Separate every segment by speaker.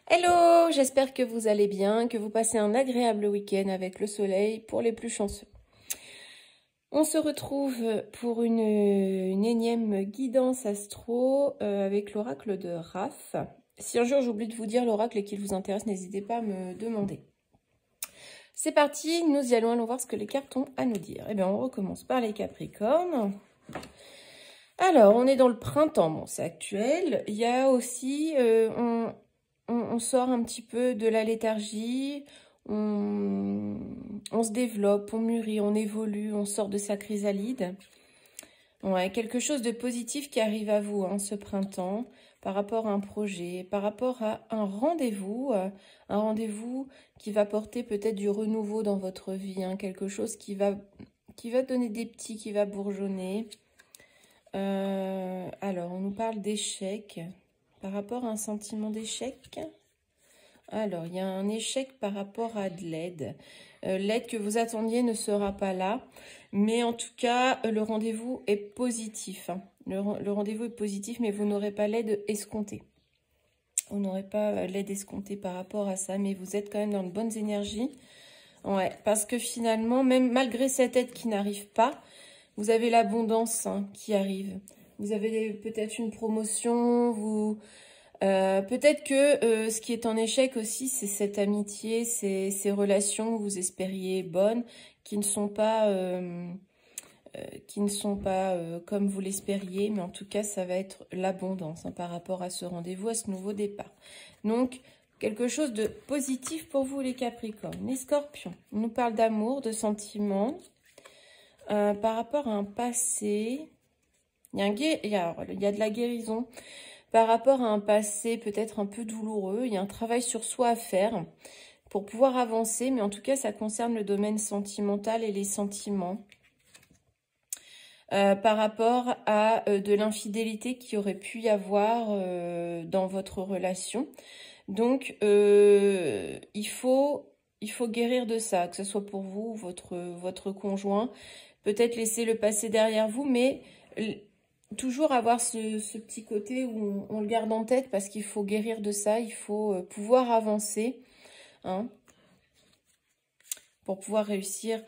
Speaker 1: Hello, j'espère que vous allez bien, que vous passez un agréable week-end avec le soleil pour les plus chanceux. On se retrouve pour une énième guidance astro avec l'oracle de Raph. Si un jour j'oublie de vous dire l'oracle et qu'il vous intéresse, n'hésitez pas à me demander. C'est parti, nous y allons voir ce que les cartes ont à nous dire. Eh bien, on recommence par les Capricornes. Alors, on est dans le printemps, bon, c'est actuel. Il y a aussi, on sort un petit peu de la léthargie, on se développe, on mûrit, on évolue, on sort de sa chrysalide. Ouais, quelque chose de positif qui arrive à vous ce printemps, par rapport à un projet, par rapport à un rendez-vous qui va porter peut-être du renouveau dans votre vie, quelque chose qui va donner des petits, qui va bourgeonner. Alors, on nous parle d'échec par rapport à un sentiment d'échec. Alors, il y a un échec par rapport à de l'aide. L'aide que vous attendiez ne sera pas là, mais en tout cas, le rendez-vous est positif. Le rendez-vous est positif, mais vous n'aurez pas l'aide escomptée. Vous n'aurez pas l'aide escomptée par rapport à ça, mais vous êtes quand même dans de bonnes énergies. Ouais, parce que finalement, même malgré cette aide qui n'arrive pas, vous avez l'abondance qui arrive. Vous avez peut-être une promotion, peut-être que ce qui est en échec aussi, c'est cette amitié, ces relations que vous espériez bonnes, qui ne sont pas, comme vous l'espériez, mais en tout cas, ça va être l'abondance par rapport à ce rendez-vous, à ce nouveau départ. Donc, quelque chose de positif pour vous, les Capricornes. Les Scorpions, on nous parle d'amour, de sentiments. Par rapport à un passé, il y a de la guérison. Par rapport à un passé peut-être un peu douloureux, il y a un travail sur soi à faire pour pouvoir avancer, mais en tout cas, ça concerne le domaine sentimental et les sentiments. Par rapport à de l'infidélité qui aurait pu y avoir dans votre relation. Donc, il faut guérir de ça, que ce soit pour vous ou votre conjoint. Peut-être laisser le passé derrière vous, mais toujours avoir ce petit côté où on le garde en tête parce qu'il faut guérir de ça, il faut pouvoir avancer. Pour pouvoir réussir,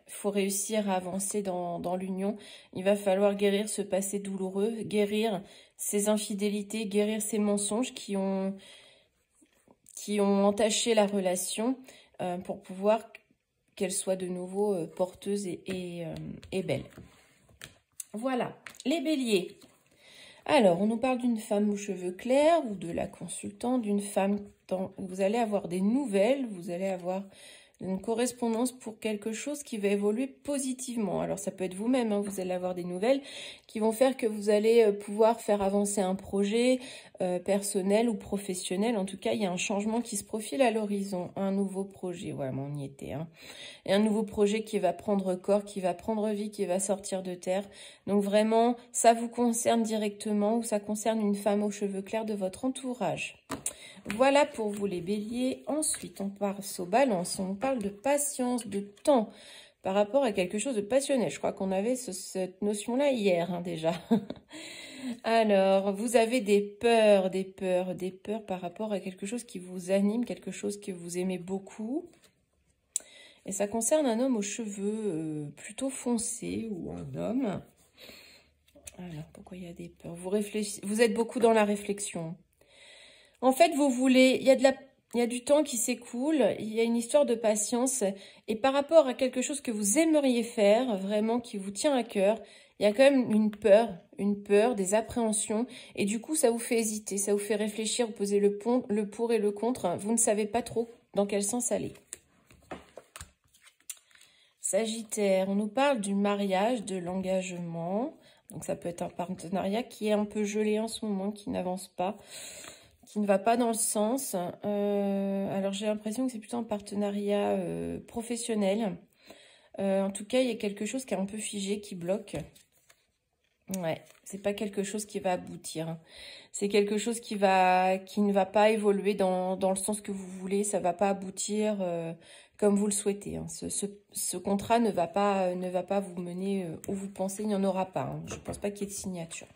Speaker 1: faut réussir à avancer dans l'union. Il va falloir guérir ce passé douloureux, guérir ces infidélités, guérir ces mensonges qui ont entaché la relation pour pouvoir qu'elle soit de nouveau porteuse et belle. Voilà, les béliers. Alors, on nous parle d'une femme aux cheveux clairs ou de la consultante, d'une femme dont vous allez avoir des nouvelles, vous allez avoir une correspondance pour quelque chose qui va évoluer positivement. Alors, ça peut être vous-même, vous allez avoir des nouvelles qui vont faire que vous allez pouvoir faire avancer un projet personnel ou professionnel. En tout cas, il y a un changement qui se profile à l'horizon, un nouveau projet. Ouais, mais on y était. Et un nouveau projet qui va prendre corps, qui va prendre vie, qui va sortir de terre. Donc vraiment, ça vous concerne directement ou ça concerne une femme aux cheveux clairs de votre entourage. Voilà pour vous les béliers. Ensuite, on passe aux balances. On parle de patience, de temps par rapport à quelque chose de passionnel. Je crois qu'on avait cette notion-là hier déjà. Alors, vous avez des peurs par rapport à quelque chose qui vous anime, quelque chose que vous aimez beaucoup. Et ça concerne un homme aux cheveux plutôt foncés ou un homme. Alors, pourquoi il y a des peurs? Vous êtes beaucoup dans la réflexion. En fait, vous voulez... Il y a du temps qui s'écoule, il y a une histoire de patience. Et par rapport à quelque chose que vous aimeriez faire, vraiment, qui vous tient à cœur, il y a quand même une peur, des appréhensions. Et du coup, ça vous fait hésiter, ça vous fait réfléchir, vous posez le pour et le contre. Vous ne savez pas trop dans quel sens aller. Sagittaire, on nous parle du mariage, de l'engagement. Donc ça peut être un partenariat qui est un peu gelé en ce moment, qui n'avance pas, qui ne va pas dans le sens. Alors j'ai l'impression que c'est plutôt un partenariat professionnel. En tout cas, il y a quelque chose qui est un peu figé, qui bloque. Ouais, c'est pas quelque chose qui va aboutir. C'est quelque chose qui ne va pas évoluer dans le sens que vous voulez. Ça va pas aboutir comme vous le souhaitez. Ce contrat ne va pas vous mener où vous pensez. Il n'y en aura pas. Je ne pense pas qu'il y ait de signature.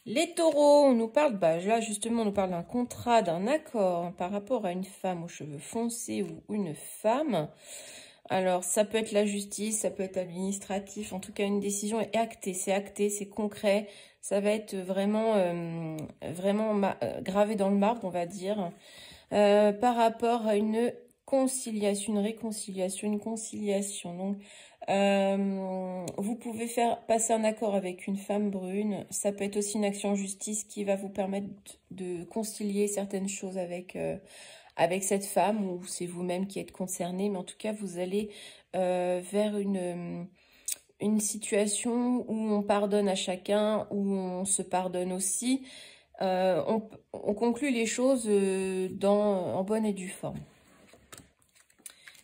Speaker 1: Les taureaux, on nous parle, là justement, on nous parle d'un contrat, d'un accord par rapport à une femme aux cheveux foncés ou une femme. Alors, ça peut être la justice, ça peut être administratif, en tout cas, une décision est actée, c'est concret, ça va être vraiment, gravé dans le marbre, on va dire, par rapport à une conciliation, une réconciliation, une conciliation. Donc, vous pouvez faire passer un accord avec une femme brune, ça peut être aussi une action en justice qui va vous permettre de concilier certaines choses avec cette femme, ou c'est vous-même qui êtes concerné, mais en tout cas, vous allez vers une situation où on pardonne à chacun, où on se pardonne aussi. On conclut les choses en bonne et due forme.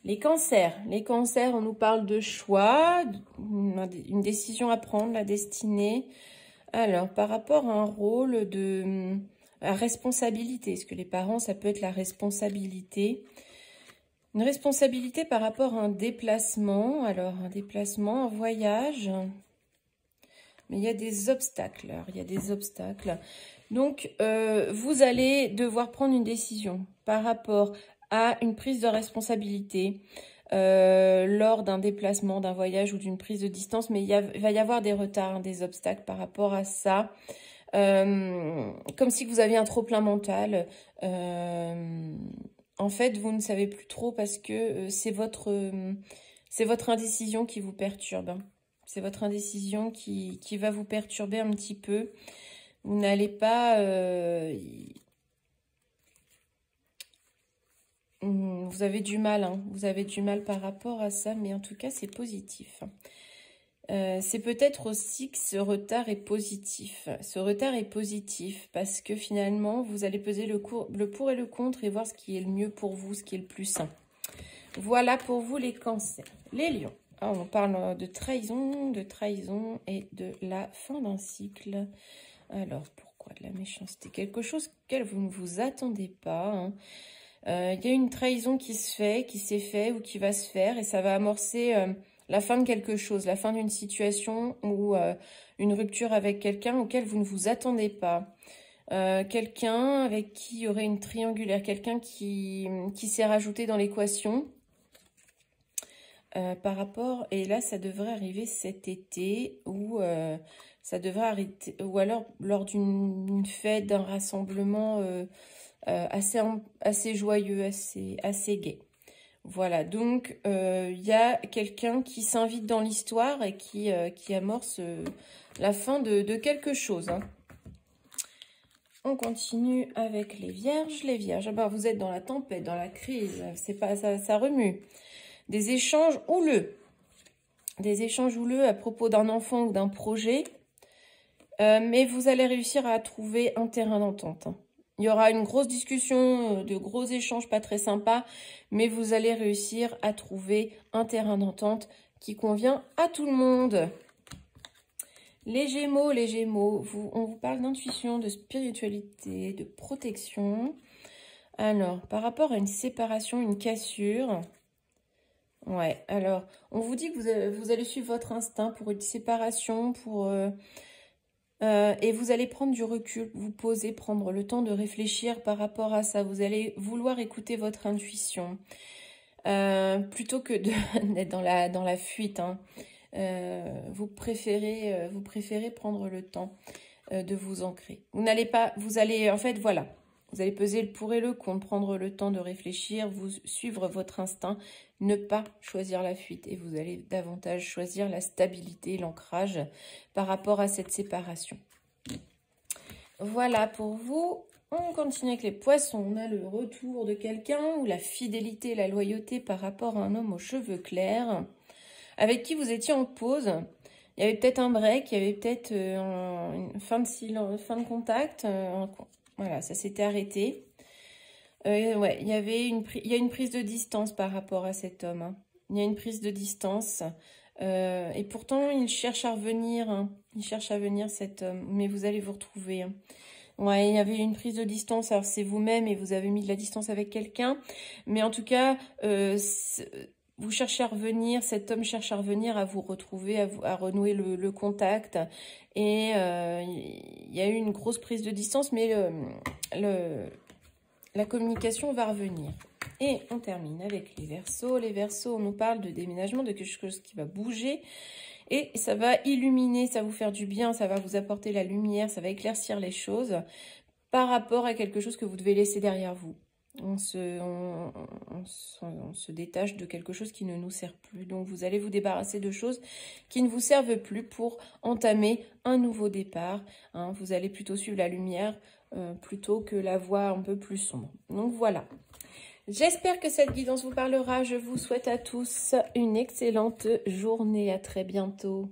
Speaker 1: Les cancers, on nous parle de choix, une décision à prendre, la destinée. Alors, par rapport à un rôle de... La responsabilité, est-ce que les parents, ça peut être la responsabilité? Une responsabilité par rapport à un déplacement. Alors, un déplacement, un voyage. Mais il y a des obstacles. Alors, il y a des obstacles. Donc, vous allez devoir prendre une décision par rapport à une prise de responsabilité lors d'un déplacement, d'un voyage ou d'une prise de distance. Mais il va y avoir des retards, des obstacles par rapport à ça. Comme si vous aviez un trop-plein mental. En fait, vous ne savez plus trop parce que c'est votre indécision qui vous perturbe. C'est votre indécision qui va vous perturber un petit peu. Vous n'allez pas... vous avez du mal, hein. Vous avez du mal par rapport à ça, mais en tout cas, c'est positif. C'est peut-être aussi que ce retard est positif. Ce retard est positif parce que finalement, vous allez peser le pour et le contre et voir ce qui est le mieux pour vous, ce qui est le plus sain. Voilà pour vous les cancers. Les lions. Alors, on parle de trahison et de la fin d'un cycle. Alors, pourquoi de la méchanceté? Quelque chose auquel vous ne vous attendez pas, hein. Il y a une trahison qui s'est fait ou qui va se faire et ça va amorcer... la fin de quelque chose, la fin d'une situation ou une rupture avec quelqu'un auquel vous ne vous attendez pas. Quelqu'un avec qui il y aurait une triangulaire, quelqu'un qui s'est rajouté dans l'équation par rapport... Et là, ça devrait arriver cet été ou ça devrait arriver... Ou alors lors d'une fête, d'un rassemblement assez joyeux, assez gai. Voilà, donc il y a quelqu'un qui s'invite dans l'histoire et qui amorce la fin de quelque chose, hein. On continue avec les vierges. Les vierges, ah ben, vous êtes dans la tempête, dans la crise, c'est pas ça remue. Des échanges houleux. Des échanges houleux à propos d'un enfant ou d'un projet. Mais vous allez réussir à trouver un terrain d'entente, hein. Il y aura une grosse discussion, de gros échanges pas très sympas, mais vous allez réussir à trouver un terrain d'entente qui convient à tout le monde. Les Gémeaux, on vous parle d'intuition, de spiritualité, de protection. Alors, par rapport à une séparation, une cassure, ouais, alors, on vous dit que vous allez suivre votre instinct pour une séparation, et vous allez prendre du recul, vous poser, prendre le temps de réfléchir par rapport à ça. Vous allez vouloir écouter votre intuition plutôt que d'être dans la fuite, hein. Vous préférez prendre le temps de vous ancrer. Vous allez, en fait, voilà. Vous allez peser le pour et le contre, prendre le temps de réfléchir, vous suivre votre instinct, ne pas choisir la fuite. Et vous allez davantage choisir la stabilité, l'ancrage par rapport à cette séparation. Voilà pour vous. On continue avec les poissons. On a le retour de quelqu'un ou la fidélité, la loyauté par rapport à un homme aux cheveux clairs avec qui vous étiez en pause. Il y avait peut-être un break, il y avait peut-être une fin de contact. Voilà, ça s'était arrêté. Ouais, il y a une prise de distance par rapport à cet homme, hein. Il y a une prise de distance. Et pourtant, il cherche à revenir, hein. Il cherche à venir, cet homme. Mais vous allez vous retrouver, hein. Ouais, il y avait une prise de distance. Alors, c'est vous-même et vous avez mis de la distance avec quelqu'un. Mais en tout cas, vous cherchez à revenir, cet homme cherche à revenir, à vous retrouver, à renouer le contact. Et il y a eu une grosse prise de distance, mais la communication va revenir. Et on termine avec les Verseaux. Les Verseaux, on nous parle de déménagement, de quelque chose qui va bouger. Et ça va illuminer, ça va vous faire du bien, ça va vous apporter la lumière, ça va éclaircir les choses par rapport à quelque chose que vous devez laisser derrière vous. On se détache de quelque chose qui ne nous sert plus. Donc, vous allez vous débarrasser de choses qui ne vous servent plus pour entamer un nouveau départ. Hein. Vous allez plutôt suivre la lumière plutôt que la voie un peu plus sombre. Donc, voilà. J'espère que cette guidance vous parlera. Je vous souhaite à tous une excellente journée. À très bientôt.